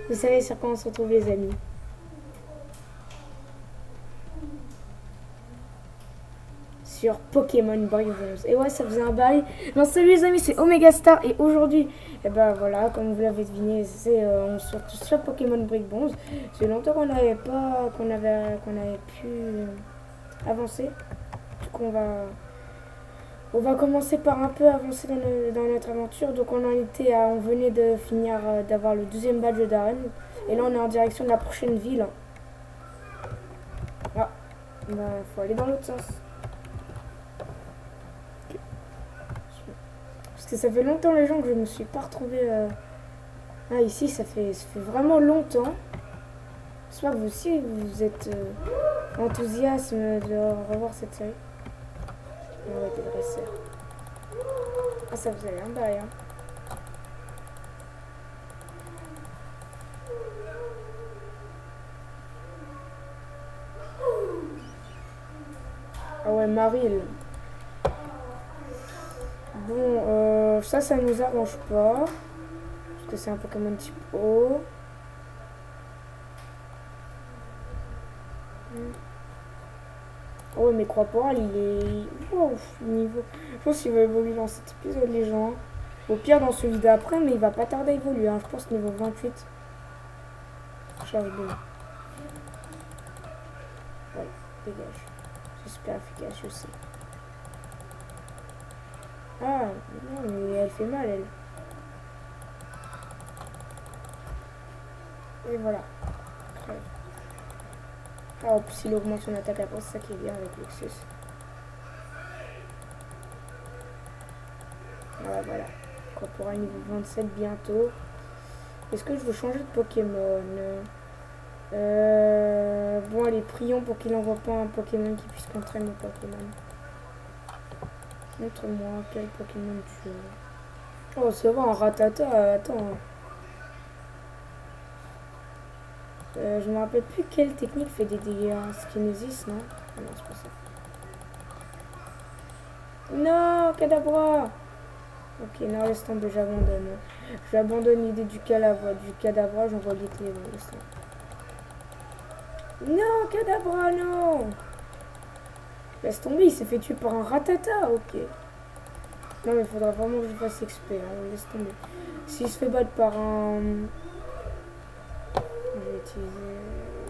Vous savez sur quoi on se retrouve les amis. Sur Pokémon Bronze. Et ouais, ça faisait un bail. Non, salut les amis, c'est Omega Star. Et aujourd'hui, et ben voilà, comme vous l'avez deviné, on se retrouve sur Pokémon Bronze. C'est longtemps qu'on n'avait pas, qu'on avait pu avancer. Du coup, on va commencer par un peu avancer dans notre aventure. Donc on venait de finir d'avoir le 12e badge d'arène. Et là, on est en direction de la prochaine ville. Ah, bah, faut aller dans l'autre sens. Parce que ça fait longtemps les gens que je me suis pas retrouvé. Ah ici ça fait vraiment longtemps. J'espère que vous aussi vous êtes enthousiaste de revoir cette série. Ouais, des dresseurs. Ah ça faisait un bail hein. Ah ouais Maril. Bon ça nous arrange pas. Parce que c'est un Pokémon type O. Oh ouais mais Croix-Poral il est. Wow, niveau. Je pense qu'il va évoluer dans cet épisode les gens. Au pire dans celui d'après mais il va pas tarder à évoluer hein. Je pense niveau 28. Charge de. Ouais, dégage. C'est super efficace, je sais. Ah, non, mais elle fait mal, elle. Et voilà. Ouais. Ah, en plus, il augmente son attaque après, c'est ça qui est bien avec Lexus. Voilà, voilà. Quoi pour un niveau 27 bientôt. Est-ce que je veux changer de Pokémon Bon, allez, prions pour qu'il n'envoie pas un Pokémon qui puisse contrer mon Pokémon. Montre-moi quel Pokémon tu veux. Oh, c'est vrai, un Ratata. Attends. Je me rappelle plus quelle technique fait des dégâts. Skinesis, non? Ah non, c'est pas ça. Non, Kadabra. Ok, non, laisse tomber, j'abandonne. J'abandonne l'idée du Kadabra, j'envoie des clés. Non, Kadabra, non. Laisse tomber, il s'est fait tuer par un Ratata, ok. Non, mais il faudra vraiment que je fasse XP, hein, laisse tomber. S'il se fait battre par un... Je vais utiliser...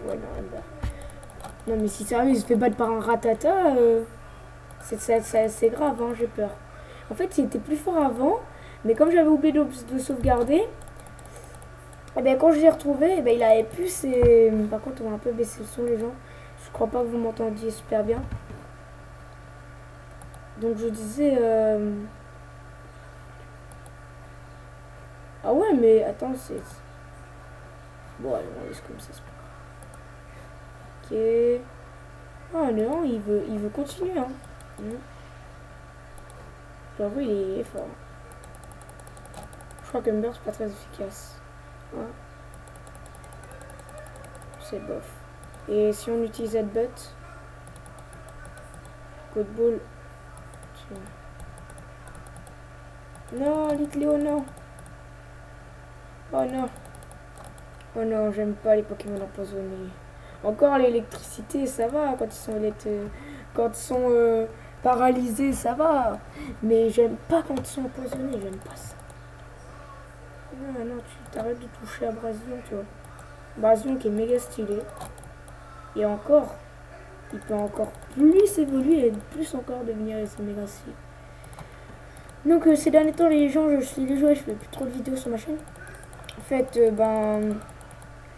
Ouais, non, Ember. Non, mais si sérieux, il se fait battre par un Ratata, c'est assez grave, hein, j'ai peur. En fait, il était plus fort avant, mais comme j'avais oublié de sauvegarder, et ben quand je l'ai retrouvé, et ben il avait plus ses... Par contre, on va un peu baisser le son, les gens. Je crois pas que vous m'entendiez super bien. Donc je disais... Ah ouais, mais attends, c'est... Bon, allez, on laisse comme ça, c'est pas grave. Ok... Ah non, il veut continuer, hein. J'avoue, il est fort. Je crois que Ember, c'est pas très efficace. Ouais. C'est bof. Et si on utilise Headbutt, Code Ball. Non, Litléo, non. Oh non. Oh non, j'aime pas les Pokémon empoisonnés. Encore l'électricité, ça va. Quand ils sont paralysés, ça va. Mais j'aime pas quand ils sont empoisonnés, j'aime pas ça. Non, non, tu t'arrêtes de toucher à Brasion, tu vois. Brasion qui est méga stylé. Et encore, il peut encore plus évoluer et plus encore devenir méga stylé. Donc ces derniers temps, les gens, je suis désolée, je fais plus trop de vidéos sur ma chaîne. En fait,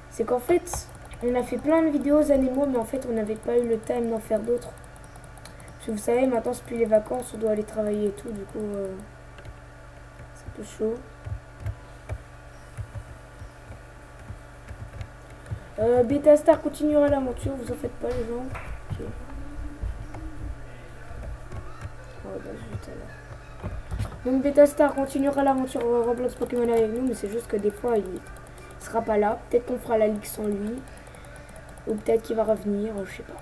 c'est qu'en fait, on a fait plein de vidéos aux animaux, mais en fait, on n'avait pas eu le time d'en faire d'autres. Parce que vous savez, maintenant, c'est plus les vacances, on doit aller travailler et tout, du coup, c'est un peu chaud. Beta Star continuera l'aventure, vous en faites pas, les gens. Ok. Oh, bah, zut alors. Donc Beta Star continuera l'aventure Roblox Pokémon avec nous, mais c'est juste que des fois, il sera pas là. Peut-être qu'on fera la ligue sans lui. Ou peut-être qu'il va revenir, je sais pas.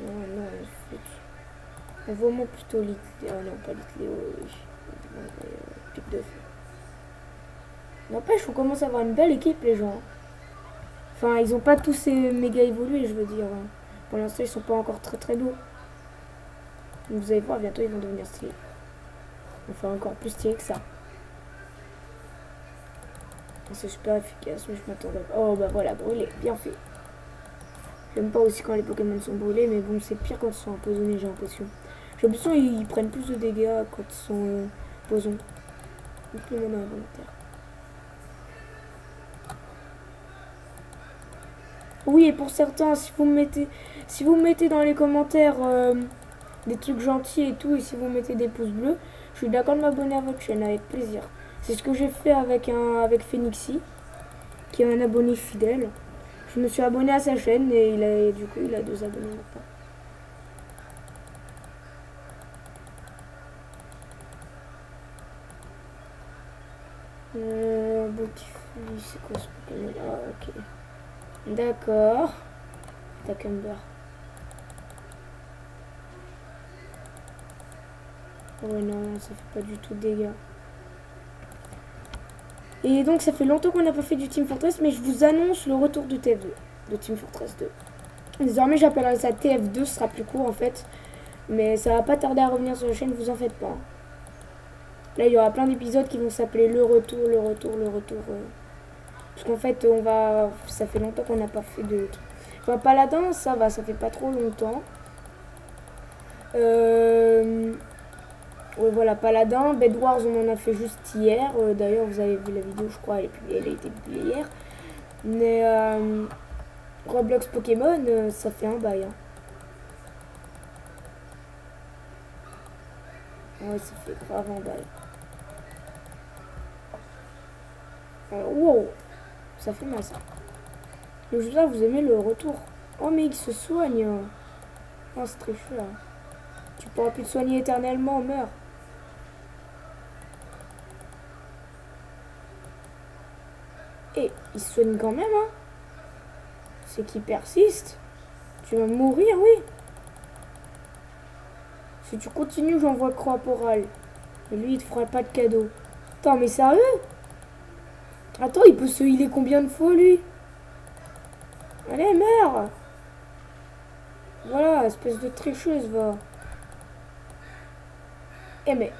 Non, non, envoie-moi plutôt Litléo. Ah non, pas Litléo. Pic de feu. N'empêche, on commence à avoir une belle équipe, les gens. Enfin, ils ont pas tous méga évolué, je veux dire. Pour l'instant, ils sont pas encore très très lourds. Vous allez voir, bientôt, ils vont devenir stylés. Enfin, encore plus stylés que ça. C'est super efficace, mais je m'attendais pas. Oh, bah voilà, brûlé, bien fait. J'aime pas aussi quand les Pokémon sont brûlés, mais bon, c'est pire quand ils sont empoisonnés, j'ai l'impression. J'ai l'impression qu'ils prennent plus de dégâts quand ils sont poisons. Donc, le monde involontaire. Oui, et pour certains, si vous mettez dans les commentaires des trucs gentils et tout, et si vous mettez des pouces bleus, je suis d'accord de m'abonner à votre chaîne avec plaisir. C'est ce que j'ai fait avec Phoenixy, qui est un abonné fidèle. Je me suis abonné à sa chaîne et du coup il a 2 abonnés maintenant. Botifuli, c'est quoi ce Pokémon? Ah, ok. D'accord. Takember. Ouais, non, ça fait pas du tout de dégâts. Et donc, ça fait longtemps qu'on n'a pas fait du Team Fortress, mais je vous annonce le retour du TF2, de Team Fortress 2. Désormais, j'appellerai ça TF2, ce sera plus court en fait. Mais ça va pas tarder à revenir sur la chaîne, vous en faites pas. Là, il y aura plein d'épisodes qui vont s'appeler le retour, le retour, le retour. Parce qu'en fait, ça fait longtemps qu'on n'a pas fait de trucs. Enfin, Paladin, ça va, ça fait pas trop longtemps. Ouais, voilà, Paladin. Bed Wars, on en a fait juste hier. D'ailleurs, vous avez vu la vidéo, je crois, elle a été publiée hier. Mais Roblox Pokémon, ça fait un bail. Hein. Ouais, ça fait grave un bail. Wow, ça fait mal ça. Donc, je sais, vous aimez le retour. Oh, mais il se soigne. Oh, c'est très cher. Tu pourras plus te soigner éternellement, meurs. Et il se soigne quand même, hein. C'est qu'il persiste. Tu vas mourir, oui. Si tu continues, j'envoie Corporal. Et lui, il te fera pas de cadeau. Attends, mais sérieux? Attends, il peut se healer combien de fois, lui? Allez, meurs. Voilà, espèce de tricheuse, va. Eh mais...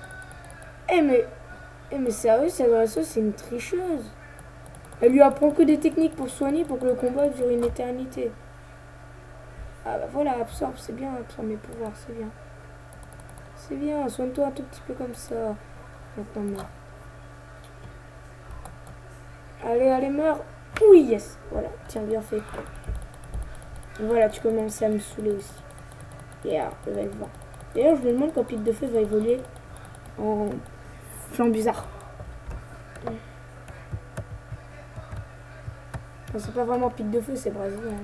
Eh mais... Eh mais sérieux, cette adresseuse, c'est une tricheuse. Elle lui apprend que des techniques pour soigner pour que le combat dure une éternité. Ah bah voilà, absorbe, c'est bien, absorbe mes pouvoirs, c'est bien. C'est bien, soigne-toi un tout petit peu comme ça. Maintenant, meurs. Allez, allez, meurs. Oui, yes. Voilà, tiens, bien fait. Voilà, tu commences à me saouler aussi. Yeah, level 20. D'ailleurs, je me demande quand Pic de Feu va évoluer en flanc bizarre. Enfin, c'est pas vraiment Pic de Feu, c'est brésilien.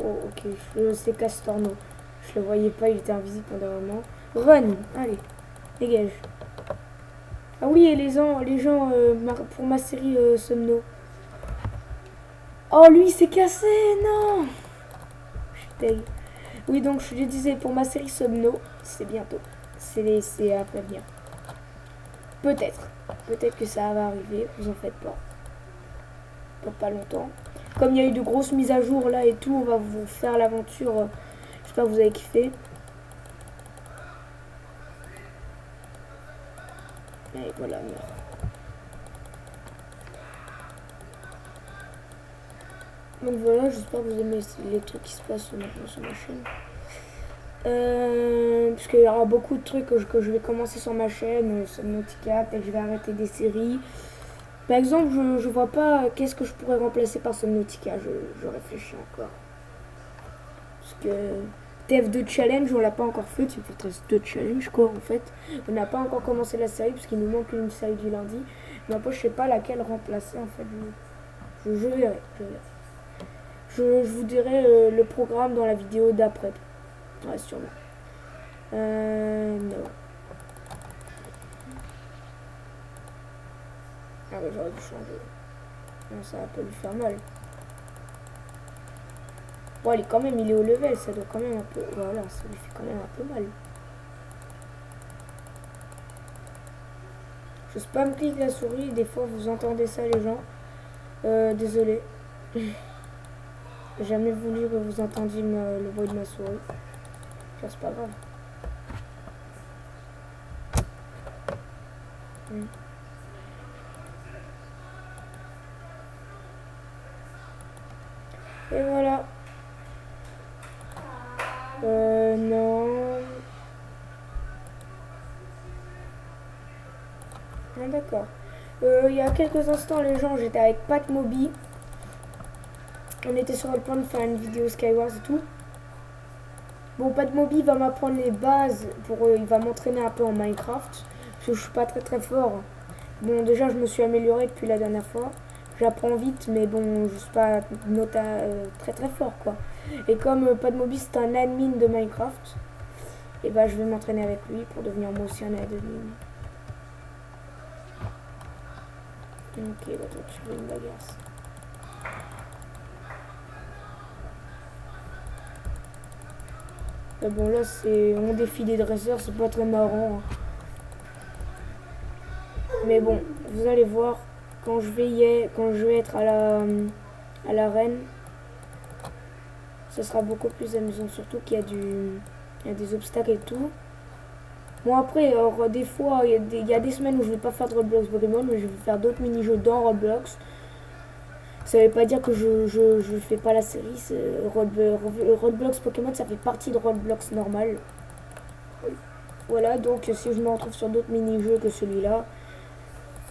Oh, ok, c'est Castorno. Je le voyais pas, il était invisible pendant un moment. Run, allez, dégage. Ah oui, et les gens pour ma série Somno. Oh, lui, il s'est cassé, non. Je suis deg. Oui, donc je le disais, pour ma série Somno, c'est bientôt. C'est après venir. Peut-être. Peut-être que ça va arriver, vous en faites pas. Pour pas longtemps. Comme il y a eu de grosses mises à jour là et tout, on va vous faire l'aventure. J'espère que vous avez kiffé. Et voilà, merde. Donc voilà, j'espère que vous aimez les trucs qui se passent maintenant sur ma chaîne. Parce qu'il y aura beaucoup de trucs que je vais commencer sur ma chaîne, Subnautica, peut-être que je vais arrêter des séries. Par exemple, je vois pas qu'est-ce que je pourrais remplacer par Subnautica, je réfléchis encore. Parce que TF2 Challenge, on l'a pas encore fait, Team Fortress 2 Challenge quoi en fait. On n'a pas encore commencé la série parce qu'il nous manque une série du lundi. Mais après je sais pas laquelle remplacer en fait. Je verrai. Je vous dirai le programme dans la vidéo d'après. Ouais, sûrement. Non. Ah ouais, j'aurais dû changer. Non, ça va pas lui faire mal. Bon, il est au level, ça doit quand même un peu... Voilà, ça lui fait quand même un peu mal. Je spam clique la souris, des fois vous entendez ça les gens. Désolé. J'ai jamais voulu que vous entendiez le bruit de ma souris. C'est pas grave. Et voilà. Non. Ah, d'accord. Il y a quelques instants, les gens, j'étais avec Pat Moby. On était sur le point de faire une vidéo Skywars et tout. Bon, Pat Moby va m'apprendre les bases. Il va m'entraîner un peu en Minecraft. Parce que je suis pas très fort. Bon, déjà, je me suis amélioré depuis la dernière fois. J'apprends vite, mais bon, je suis pas très fort, quoi. Et comme Pat Moby, c'est un admin de Minecraft, et bah, je vais m'entraîner avec lui pour devenir moi aussi un admin. Ok, bah toi, tu veux une bagarre. Mais bon, là, on défie des dresseurs, c'est pas très marrant. Mais bon, vous allez voir, quand je vais être à l'arène, ce sera beaucoup plus amusant, surtout qu'il y a des obstacles et tout. Bon après, alors, des fois, il y a des semaines où je vais pas faire de Roblox Pokémon, mais je vais faire d'autres mini-jeux dans Roblox. Ça veut pas dire que je fais pas la série. Roblox Pokémon, ça fait partie de Roblox normal. Voilà, donc si je me retrouve sur d'autres mini-jeux que celui-là,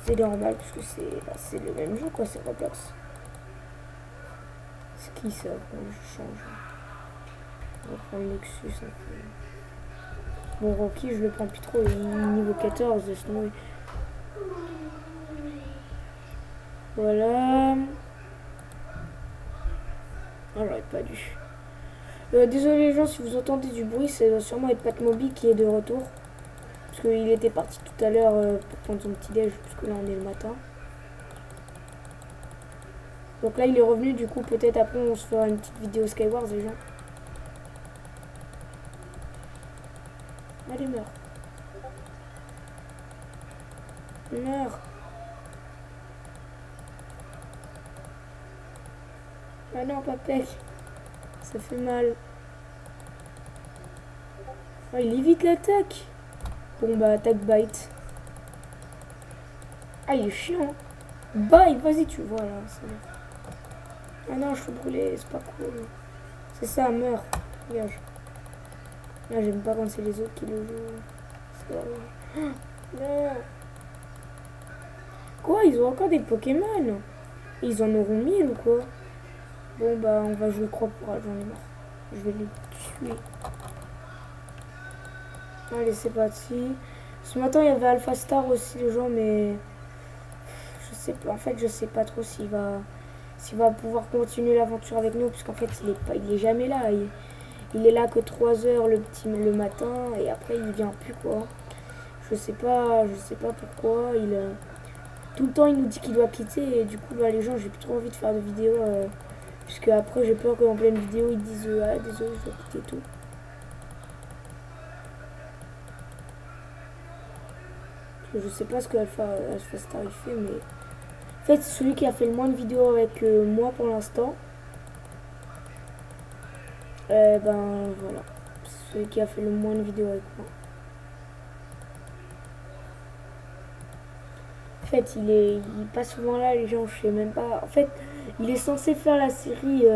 c'est normal, parce que c'est le même jeu, quoi, c'est Roblox. C'est qui ça? Je change. On va prendre Nexus un peu. Bon, Rocky, je le prends plus trop, il est niveau 14, sinon. Voilà. Ah, j'aurais pas dû. Désolé les gens si vous entendez du bruit, ça doit sûrement être Pat Moby qui est de retour. Parce qu'il était parti tout à l'heure pour prendre son petit déj, puisque là on est le matin. Donc là il est revenu, du coup peut-être après on se fera une petite vidéo Skywars les gens. Allez, meurs. Meurs. Ah non, Papek. Ça fait mal. Oh, il évite l'attaque. Bon bah attaque bite. Ah il est chiant. Bite, vas-y tu vois là. Ah non je suis brûlé, c'est pas cool. C'est ça, meurs. Dégage. Ah, j'aime pas quand c'est les autres qui le jouent. C'est horrible. Non. Quoi, ils ont encore des Pokémon? Ils en auront 1000 ou quoi? Bon bah on va jouer croix pour j'en ai marre. Je vais les tuer. Allez c'est parti. Ce matin il y avait Alpha Star aussi les gens, mais je sais pas. En fait je sais pas trop s'il va pouvoir continuer l'aventure avec nous, puisqu'en fait il est jamais là. Il est là que 3 heures le matin et après il vient plus quoi. Je sais pas pourquoi. Tout le temps il nous dit qu'il doit quitter et du coup bah, les gens j'ai plus trop envie de faire de vidéos. Puisque après j'ai peur qu'en pleine vidéo ils disent ah désolé je dois quitter tout. Je sais pas ce que Alpha Star il fait, mais en fait c'est celui qui a fait le moins de vidéos avec moi pour l'instant. Ben voilà, c'est celui qui a fait le moins de vidéos avec moi. En fait il est pas souvent là les gens, je sais même pas. En fait il est censé faire la série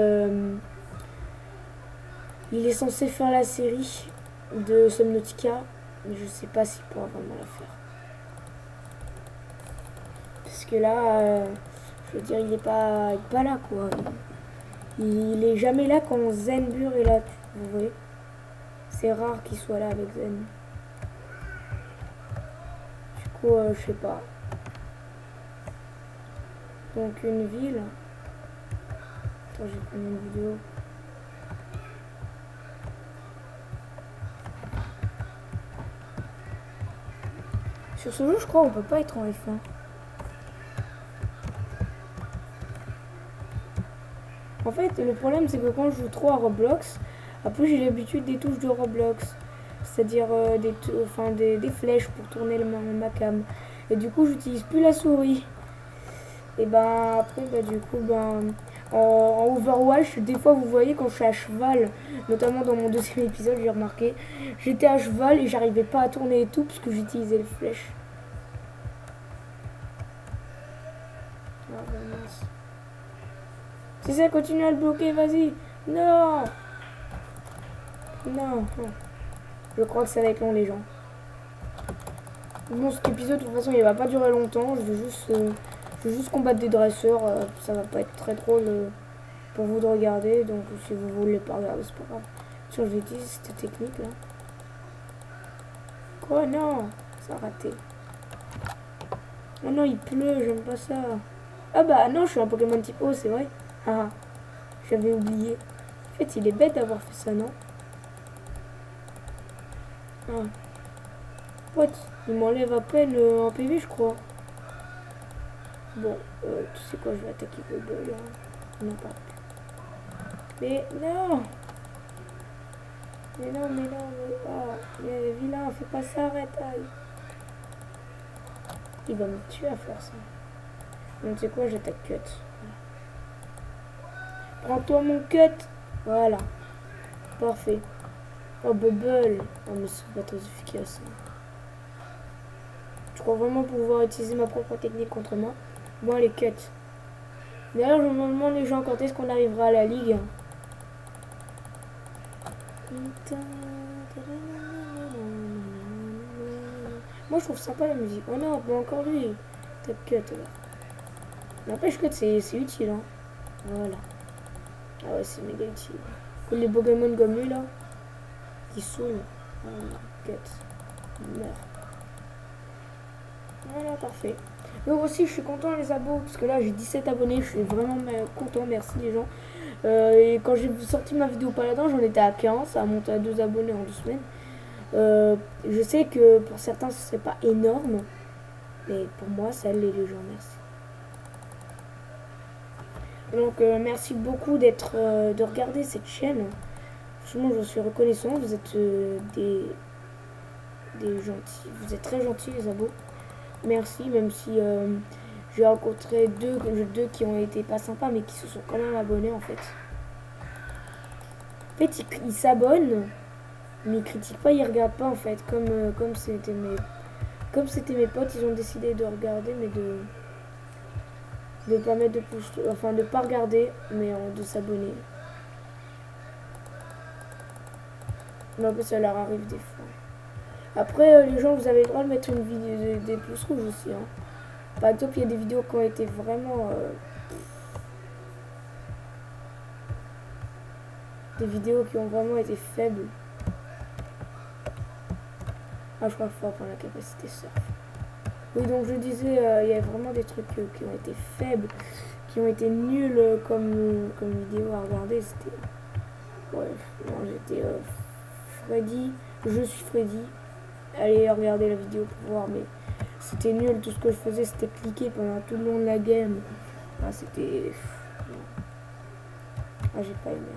de Subnautica, mais je sais pas s'il pourra vraiment la faire. Parce que là, je veux dire, il est pas là quoi. Il est jamais là quand Zenbur est là, vous voyez. C'est rare qu'il soit là avec Zen. Du coup, je sais pas. Donc une ville. Attends, j'ai pris une vidéo. Sur ce jeu, je crois on peut pas être en F1. En fait, le problème, c'est que quand je joue trop à Roblox, après j'ai l'habitude des touches de Roblox. C'est-à-dire des flèches pour tourner ma cam. Et du coup, j'utilise plus la souris. Et ben après, du coup, en Overwatch, des fois, vous voyez quand je suis à cheval, notamment dans mon deuxième épisode, j'ai remarqué, j'étais à cheval et j'arrivais pas à tourner et tout parce que j'utilisais les flèches. Ah ben mince. Si ça continue à le bloquer, vas-y. Non. Non. Je crois que ça va être long, les gens. Bon, cet épisode, de toute façon, il va pas durer longtemps. Je vais juste combattre des dresseurs. Ça va pas être très drôle pour vous de regarder. Donc, si vous voulez pas regarder, c'est pas grave. Tiens, je vais utiliser cette technique là. Quoi? Non, ça a raté. Oh non, il pleut, j'aime pas ça. Ah bah non, je suis un Pokémon type O, c'est vrai. Ah, j'avais oublié. En fait, il est bête d'avoir fait ça, non? Ah. What? Il m'enlève à peine en PV, je crois. Bon, tu sais quoi, je vais attaquer Bubble. Non, pas. Mais non! Mais non, mais non, mais... Ah, mais vilain, fais pas ça, arrête, aïe. Il va me tuer à faire ça. Donc, tu sais quoi, j'attaque Cut. Prends-toi mon Cut! Voilà. Parfait. Oh, Bubble. Oh, mais c'est pas très efficace. Je crois vraiment pouvoir utiliser ma propre technique contre moi. Moi, les cuts. D'ailleurs, je me demande les gens quand est-ce qu'on arrivera à la ligue. Moi, je trouve sympa la musique. Oh non, mais encore lui. Top cut là. N'empêche que c'est utile. Hein. Voilà. Ah ouais, c'est méga utile. Comme les Pokémon comme lui là. Qui saoulent. Cut. Meurs. Voilà, parfait. Donc aussi, je suis content les abos, parce que là, j'ai 17 abonnés, je suis vraiment content, merci les gens. Et quand j'ai sorti ma vidéo Paladin, j'en étais à 15, ça a monté à 2 abonnés en 2 semaines. Je sais que pour certains, ce serait pas énorme, mais pour moi, ça l'est les gens, merci. Donc, merci beaucoup de regarder cette chaîne. Franchement, je suis reconnaissant, vous êtes des gentils, vous êtes très gentils les abos. Merci, même si j'ai rencontré deux qui ont été pas sympas, mais qui se sont quand même abonnés en fait. En fait, ils s'abonnent, mais ils critiquent pas, ils regardent pas en fait. Comme c'était mes potes, ils ont décidé de regarder, mais de pas mettre de pouce, enfin de pas regarder, mais de s'abonner. Donc ça leur arrive des fois. Après, les gens, vous avez le droit de mettre une vidéo des pouces rouges aussi. Hein. Par exemple, il y a des vidéos qui ont été vraiment... des vidéos qui ont vraiment été faibles. Ah, je crois qu'il faut apprendre la capacité surf. Oui, donc je disais, il y a vraiment des trucs qui ont été faibles, qui ont été nuls comme vidéo à regarder. C'était... Ouais, non, j'étais Freddy. Je suis Freddy. Allez regarder la vidéo pour voir, mais c'était nul. Tout ce que je faisais, c'était cliquer pendant tout le long de la game. Ah, c'était... Ah, j'ai pas aimé.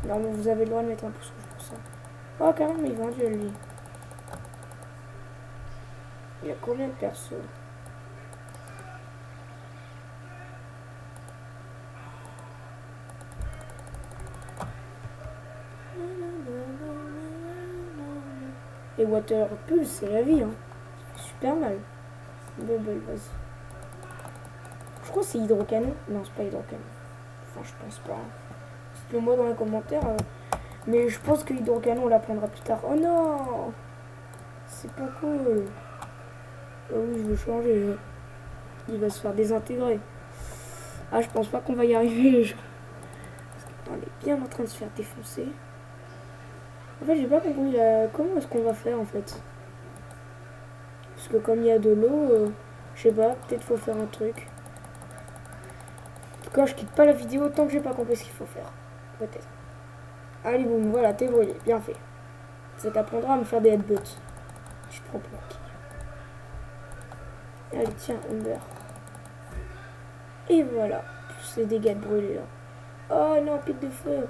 Non, mais vous avez le droit de mettre un pouce rouge pour ça. Oh, quand même, il vend Dieu, lui. Il y a combien de persos? Et Water Pulse, c'est la vie, hein. Super mal. Bubble, vas-y. Je crois que c'est Hydrocanon. Non, c'est pas Hydrocanon. Enfin, je pense pas. Dites-le moi dans les commentaires. Mais je pense que Hydrocanon, on l'apprendra plus tard. Oh non! C'est pas cool. Oh oui, je veux changer. Il va se faire désintégrer. Ah, je pense pas qu'on va y arriver, les gens. On est bien en train de se faire défoncer. En fait, j'ai pas compris comment est-ce qu'on va faire en fait. Parce que comme il y a de l'eau, je sais pas, peut-être faut faire un truc. En tout cas, je quitte pas la vidéo tant que j'ai pas compris ce qu'il faut faire. Peut-être. Allez, boum, voilà, t'es brûlé. Bien fait. Ça t'apprendra à me faire des headbutts. Je prends pour qui? Allez, tiens, Umber. Et voilà. Plus les dégâts de brûler là. Oh non, pic de feu.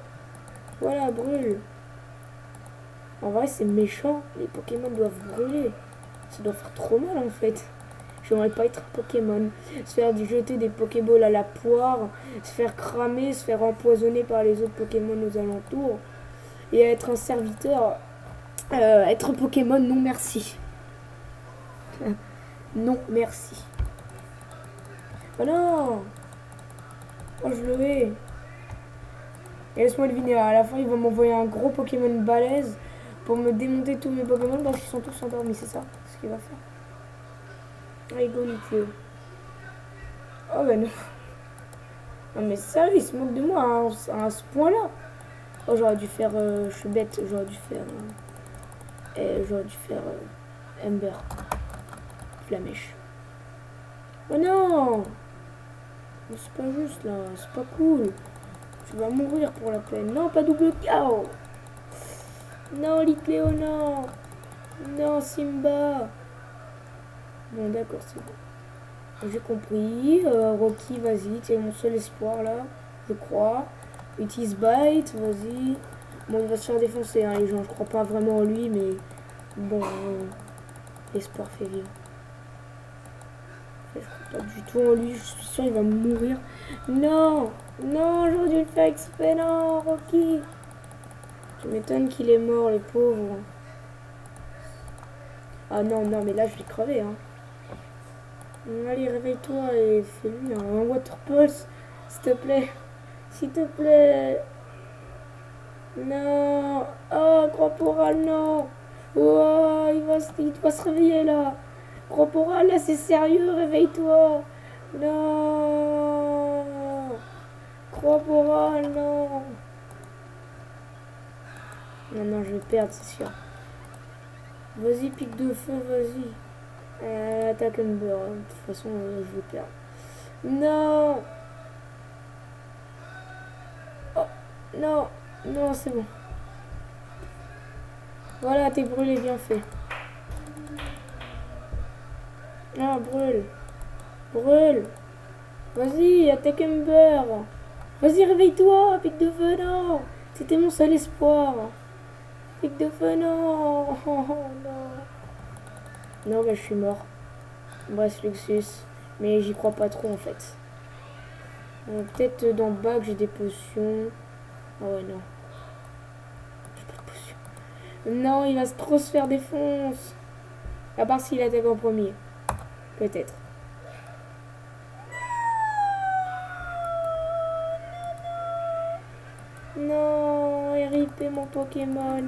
Voilà, brûle. En vrai, c'est méchant. Les Pokémon doivent brûler. Ça doit faire trop mal en fait. J'aimerais pas être un Pokémon. Se faire jeter des Pokéballs à la poire, se faire cramer, se faire empoisonner par les autres Pokémon aux alentours. Et être un serviteur. Être un Pokémon, non merci. Non merci. Oh non! Oh, je le hais. Et laisse-moi deviner, à la fin, il va m'envoyer un gros Pokémon balèze pour me démonter tous mes Pokémon parce qu'ils sont tous endormis, c'est ça ce qu'il va faire. Allez, go, Nico. Oh, ben non. Non, mais sérieux, il se moque de moi à ce point-là. Oh, j'aurais dû faire. Je suis bête, j'aurais dû faire. J'aurais dû faire. Ember. Flamèche. Oh non! C'est pas juste là, c'est pas cool. Tu vas mourir pour la peine. Non, pas double KO. Non, Litleo, non. Non, Simba. Bon, d'accord, c'est bon. J'ai compris. Rocky, vas-y, t'es mon seul espoir là, je crois. Utilise Bite, vas-y. Bon, il va se faire défoncer, hein, les gens. Je crois pas vraiment en lui, mais bon, l'espoir fait vivre. Je crois pas du tout en lui, je suis sûr il va mourir. Non, non, j'aurais dû le faire exprès, non, Rocky. Je m'étonne qu'il est mort, le pauvre. Ah non, non, mais là je vais crever, hein. Allez, réveille-toi et fais-lui un water pulse, s'il te plaît. S'il te plaît. Non. Oh, Corporal, non. Oh, il doit se réveiller là. Corporal, là c'est sérieux, réveille-toi. Non. Corporal, non. Non, non, je vais perdre, c'est sûr. Vas-y, pique de feu, vas-y. Attaque Ember. De toute façon, je vais perdre. Non. Oh, non. Non, c'est bon. Voilà, t'es brûlé, bien fait. Ah, brûle. Brûle. Vas-y, attaque Ember. Vas-y, réveille-toi, pique de feu, non. C'était mon seul espoir. Pique de feu, non. Oh, non. Non, bah, je suis mort. Bref, Luxus. Mais j'y crois pas trop, en fait. Peut-être dans le bac, j'ai des potions. Ah ouais, non. J'ai pas de potions. Non, il va trop se faire défoncer. À part s'il attaque en premier. Peut-être. Non, RIP mon Pokémon.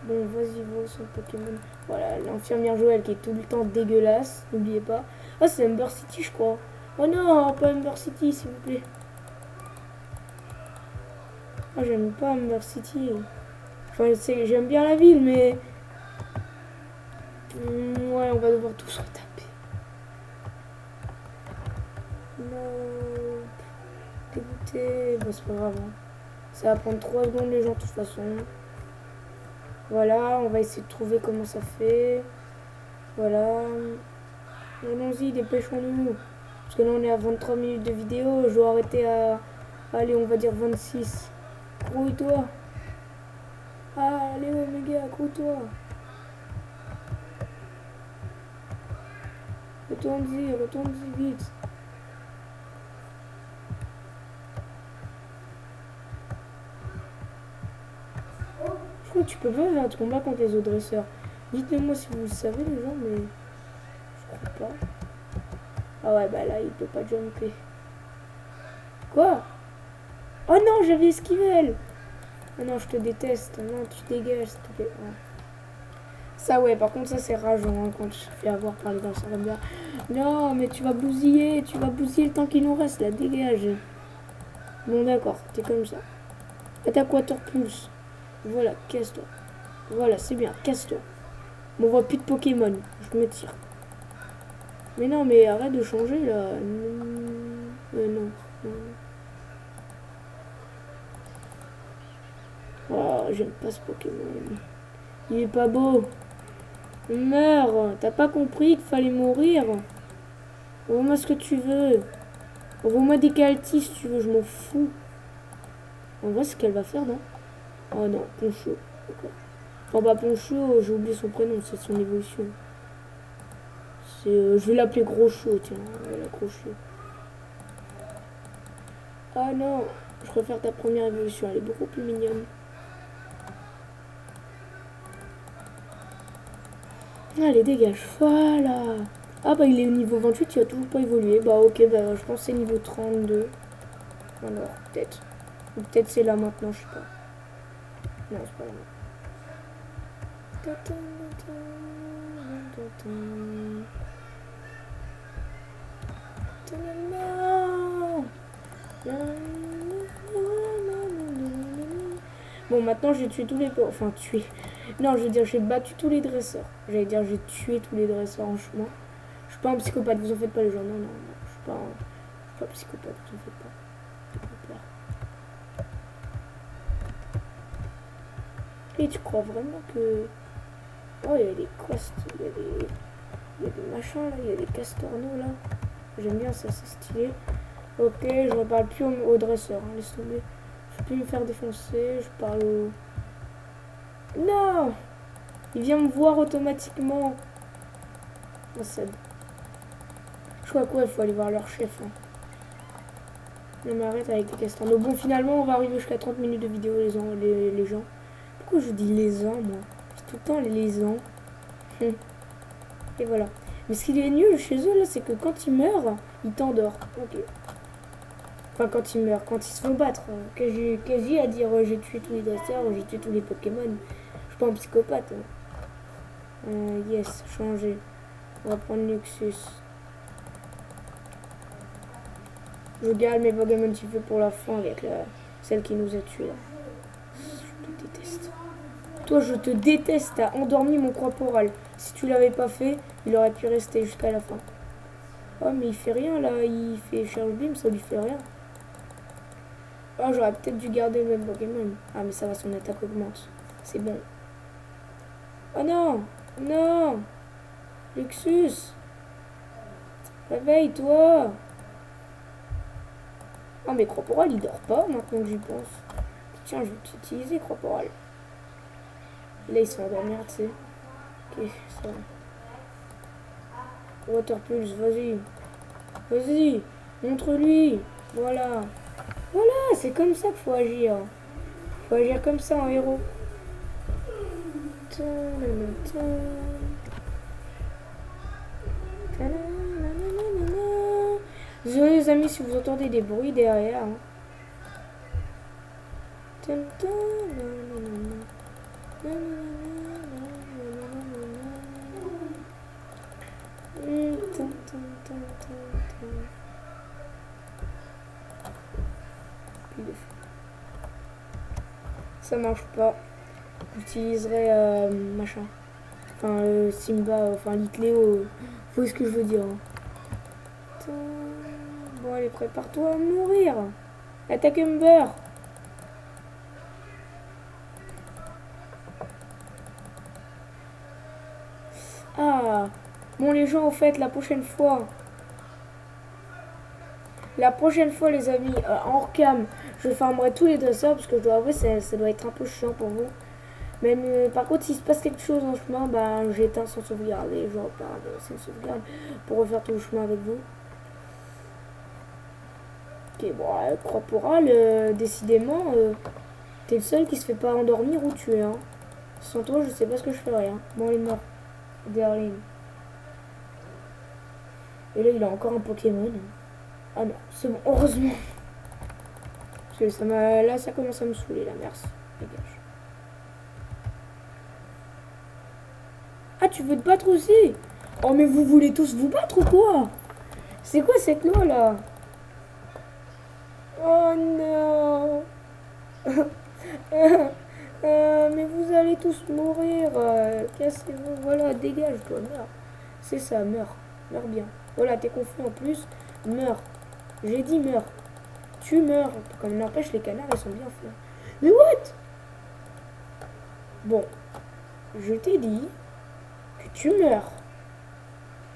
Bon, vas-y, va son Pokémon. Voilà, l'infirmière Joël qui est tout le temps dégueulasse. N'oubliez pas. Ah, c'est Ember City, je crois. Oh non, pas Ember City, s'il vous plaît. Ah, j'aime pas Ember City. Enfin, j'aime bien la ville, mais... ouais, on va devoir tous retaper. Non. Dégoûté. Bah, c'est pas grave. Hein. Ça va prendre 3 secondes, les gens, de toute façon. Voilà, on va essayer de trouver comment ça fait. Voilà. Allons-y, dépêchons-nous. Parce que là, on est à 23 minutes de vidéo. Je dois arrêter à... allez, on va dire 26. Grouille-toi. Ah, allez, Omega, grouille-toi. Retourne-y vite. Je crois que tu peux pas faire de combat contre les autres dresseurs. Dites-le moi si vous le savez, les gens, mais je crois pas. Ah ouais, bah là, il peut pas jumper. Quoi? Oh non, j'avais esquivé. Oh non, je te déteste. Non, tu dégages, s'il te plaît. Ouais. Ça, ouais, par contre, ça, c'est rageant hein, quand tu te fais avoir par les danseurs comme ça. Non, mais tu vas bousiller le temps qu'il nous reste, là, dégage. Bon, d'accord, t'es comme ça. Attaque Water Pulse. Voilà, casse-toi. Voilà, c'est bien, casse-toi. Bon, on voit plus de Pokémon. Je me tire. Mais non, mais arrête de changer, là. Non. Oh, j'aime pas ce Pokémon. Il est pas beau. Meurs. T'as pas compris qu'il fallait mourir? Envoie-moi ce que tu veux. Envoie-moi des Caltis si tu veux, je m'en fous. On voit ce qu'elle va faire, non? Oh non, Concho. D'accord. Bon bah Poncho, j'ai oublié son prénom, c'est son évolution. C'est, je vais l'appeler Gros Chaud, tiens, voilà, Gros Chaud. Ah non, je préfère ta première évolution, elle est beaucoup plus mignonne. Allez, dégage, voilà. Ah bah il est au niveau 28, il a toujours pas évolué. Bah ok, bah je pense que c'est niveau 32. Alors, peut-être. Ou peut-être c'est là maintenant, je sais pas. Non, c'est pas là. Bon, maintenant j'ai tué tous les... Enfin, tué. Non, je veux dire, j'ai battu tous les dresseurs. J'allais dire, j'ai tué tous les dresseurs en chemin. Je suis pas un psychopathe, vous en faites pas les gens. Non, non, non. Je suis pas un psychopathe, vous en faites pas. J'ai pas peur. Et tu crois vraiment que... Oh, il y a des quests, il y a des machins là, il y a des castorneaux là. J'aime bien ça, c'est stylé. Ok, je reparle plus au dresseur, hein, laisse tomber. Je peux plus me faire défoncer, je parle au... Non! Il vient me voir automatiquement. Oh, ça... Je crois quoi, il faut aller voir leur chef. Hein. Non mais arrête avec les castorneaux. Bon, finalement, on va arriver jusqu'à 30 minutes de vidéo, les gens. Pourquoi je dis les ans, moi? C'est tout le temps les ans. Et voilà. Mais ce qui est nul chez eux, là, c'est que quand ils meurent, ils t'endorment. Ok. Enfin, quand ils meurent, quand ils se font battre. Quasi à dire j'ai tué tous les dresseurs, j'ai tué tous les Pokémon. Je suis pas un psychopathe. Yes, changer. On va prendre Luxus. Je garde mes Pokémon tu veux pour la fin avec celle qui nous a tués là. Je te déteste. Toi, je te déteste. T'as endormi mon corporal. Si tu l'avais pas fait, il aurait pu rester jusqu'à la fin. Oh, mais il fait rien là. Il fait Charge Beam, ça lui fait rien. Oh, j'aurais peut-être dû garder le même Pokémon. Ah, mais ça va, son attaque augmente. C'est bon. Oh non! Non! Luxus! Réveille-toi! Oh, mais Corporal, il dort pas maintenant que j'y pense. Tiens, je vais t'utiliser, Corporal. Et là, il se fait endormir, tu sais. Ok, ça va. Water Pulse, vas-y. Vas-y, montre-lui. Voilà. Voilà, c'est comme ça qu'il faut agir. Faut agir comme ça en héros. Désolé les amis si vous entendez des bruits derrière. Hein. Ça marche pas. J'utiliserai machin. Enfin Simba, enfin Litleo. Vous voyez ce que je veux dire. Hein. Bon allez, prépare-toi à mourir. Attaque Ember. Ah. Bon les gens, au fait, la prochaine fois, les amis, en hors-cam, je farmerai tous les dresseurs parce que je dois avouer, ça doit être un peu chiant pour vous. Mais par contre, s'il se passe quelque chose en chemin, bah, j'éteins sans sauvegarder. Je repars c'est une sauvegarde pour refaire tout le chemin avec vous. Ok, bon, Corporal, décidément, t'es le seul qui se fait pas endormir ou tuer. Hein. Sans toi, je sais pas ce que je ferais. Hein. Bon, il est mort. Darling. Et là, il a encore un Pokémon. Ah non, c'est bon, heureusement. Parce que là, ça commence à me saouler, la merci. Dégage. Ah, tu veux te battre aussi? Oh, mais vous voulez tous vous battre ou quoi? C'est quoi cette loi, là? Oh non. Mais vous allez tous mourir. Cassez-vous. Voilà, dégage-toi, meurs. C'est ça, meurs. Meurs bien. Voilà, t'es confus en plus. Meurs. J'ai dit meurs. Tu meurs. Comme n'empêche, les canards, ils sont bien faits. Mais what? Bon. Je t'ai dit que tu meurs.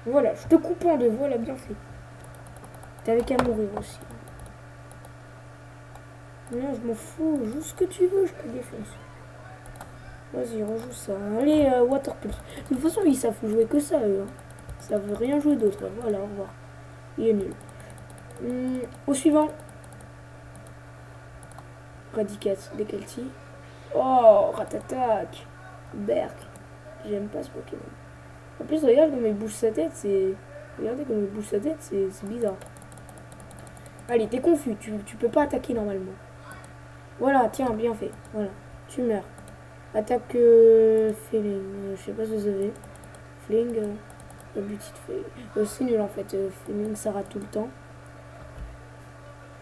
Voilà, je te coupe en deux. Voilà, bien fait. T'avais qu'à mourir aussi. Non, je m'en fous. Joue ce que tu veux, je te défonce. Vas-y, rejoue ça. Allez, Waterpulse. De toute façon, ils savent jouer que ça, eux. Hein. Ça veut rien jouer d'autre. Voilà, au revoir. Il est nul. Au suivant. Radicat, Dekelti. Oh, Ratatak. Berk. J'aime pas ce Pokémon. En plus, regarde comme il bouge sa tête, c'est... Regardez comme il bouge sa tête, c'est bizarre. Allez, t'es confus, tu peux pas attaquer normalement. Voilà, tiens, bien fait. Voilà, tu meurs. Attaque Fling. Je sais pas si vous avez. Fling. Le but de fait. C'est nul en fait. Fling, ça rate tout le temps.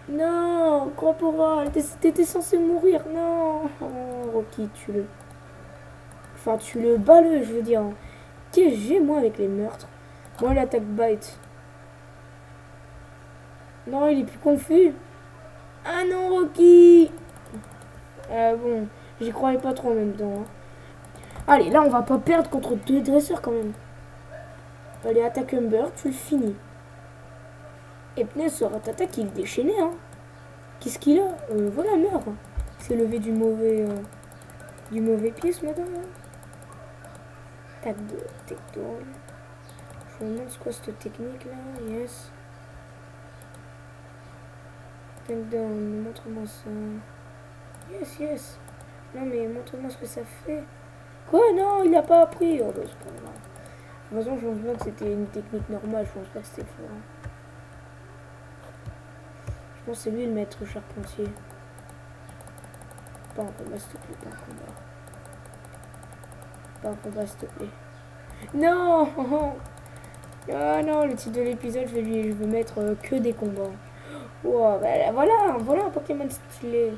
Non, Corporal, t'étais censé mourir. Non. Oh, Rocky, tue-le. Enfin, tue-le, bats-le, je veux dire. Qu'est-ce que j'ai moi avec les meurtres? Moi, l'attaque bite. Non, il est plus confus. Ah non, Rocky. Bon, j'y croyais pas trop en même temps. Hein. Allez, là, on va pas perdre contre 2 dresseurs quand même. Allez, attaque Humber, tu le finis. Et Pnes sera attaque, il est déchaîné. Hein. Qu'est-ce qu'il a voilà, meurt. Il s'est levé du mauvais pied ce matin. Hein. Attaque de Tectone. Je me demande c'est quoi cette technique là. Yes. Takedown, montre-moi ça. Yes, yes. Non mais montre-moi ce que ça fait. Quoi? Non, il a pas appris. Oh bah c'est pas grave. De toute façon, je pense bien que c'était une technique normale. Je pense pas que c'était fort. Hein. Je pense que c'est lui le maître charpentier. Pas en combat, s'il te plaît. Pas en combat. Pas en combat, s'il te plaît. Non. Ah non, le titre de l'épisode, je vais mettre que des combats. Wow, bah, voilà un Pokémon stylé.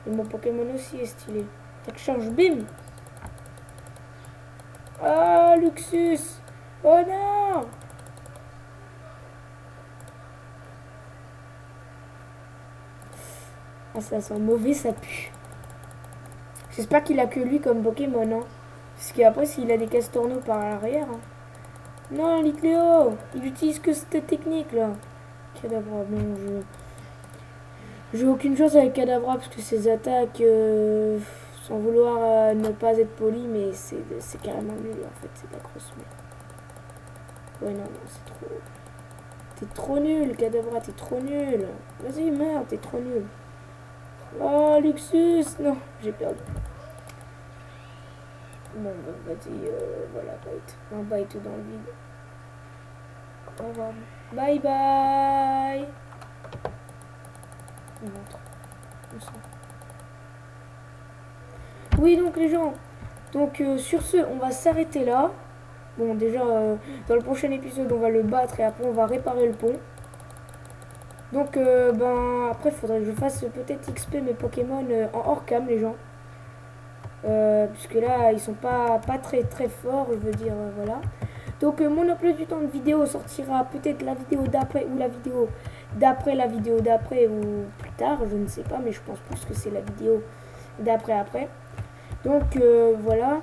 Et mon Pokémon aussi est stylé. Tac, change, bim. Ah, Luxus. Oh non. Ah, ça sent mauvais, ça pue. J'espère qu'il a que lui comme Pokémon, hein. Parce qu'après, s'il a des castorneaux par l'arrière... Hein. Non, Litleo, il utilise que cette technique, là. Kadabra, bon, j'ai aucune chance avec Kadabra parce que ses attaques, sans vouloir ne pas être poli, mais c'est carrément nul en fait, c'est pas grosse merde. Ouais, non, c'est trop. T'es trop nul, Kadabra, t'es trop nul. Vas-y, merde, t'es trop nul. Oh, Luxus, non, j'ai perdu. Bon, bah, vas-y, voilà, bite. Un bite dans le vide. Au revoir. Bye bye. Oui, donc les gens, donc sur ce, on va s'arrêter là. Bon, déjà, dans le prochain épisode, on va le battre et après, on va réparer le pont. Donc, ben, après, il faudrait que je fasse peut-être XP mes Pokémon en hors cam, les gens. Puisque là, ils sont pas très très forts, je veux dire, voilà. Donc, mon emploi du temps de vidéo sortira peut-être la vidéo d'après ou la vidéo d'après la vidéo d'après ou plus tard, je ne sais pas, mais je pense plus que c'est la vidéo d'après. Donc, voilà.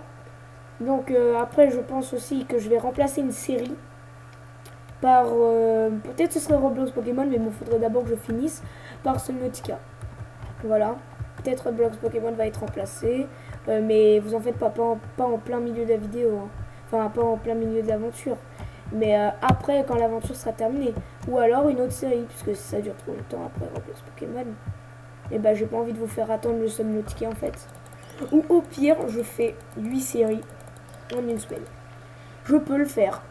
Donc, après, je pense aussi que je vais remplacer une série par, peut-être ce serait Roblox Pokémon, mais il me faudrait d'abord que je finisse par Subnautica. Voilà. Peut-être Roblox Pokémon va être remplacé, mais vous en faites pas en plein milieu de la vidéo. Hein. Enfin, pas en plein milieu de l'aventure. Mais après, quand l'aventure sera terminée. Ou alors une autre série, puisque ça dure trop longtemps après Roblox Pokémon. Et bah, j'ai pas envie de vous faire attendre le Subnautica en fait. Ou au pire, je fais 8 séries en une semaine. Je peux le faire.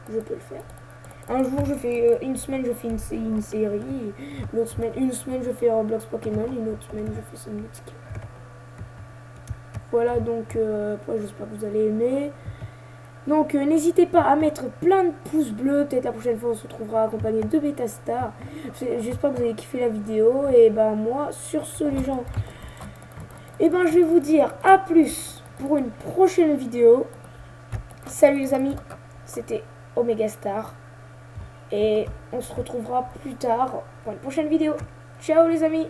Un jour, je fais une semaine, je fais une série. Une semaine, je fais Roblox Pokémon. Une autre semaine, je fais Subnautica. Voilà, donc, j'espère que vous allez aimer. Donc, n'hésitez pas à mettre plein de pouces bleus. Peut-être la prochaine fois, on se retrouvera accompagné de Beta Star. J'espère que vous avez kiffé la vidéo. Et ben, moi, sur ce, les gens, et ben, je vais vous dire à plus pour une prochaine vidéo. Salut les amis, c'était Omega Star. Et on se retrouvera plus tard pour une prochaine vidéo. Ciao les amis!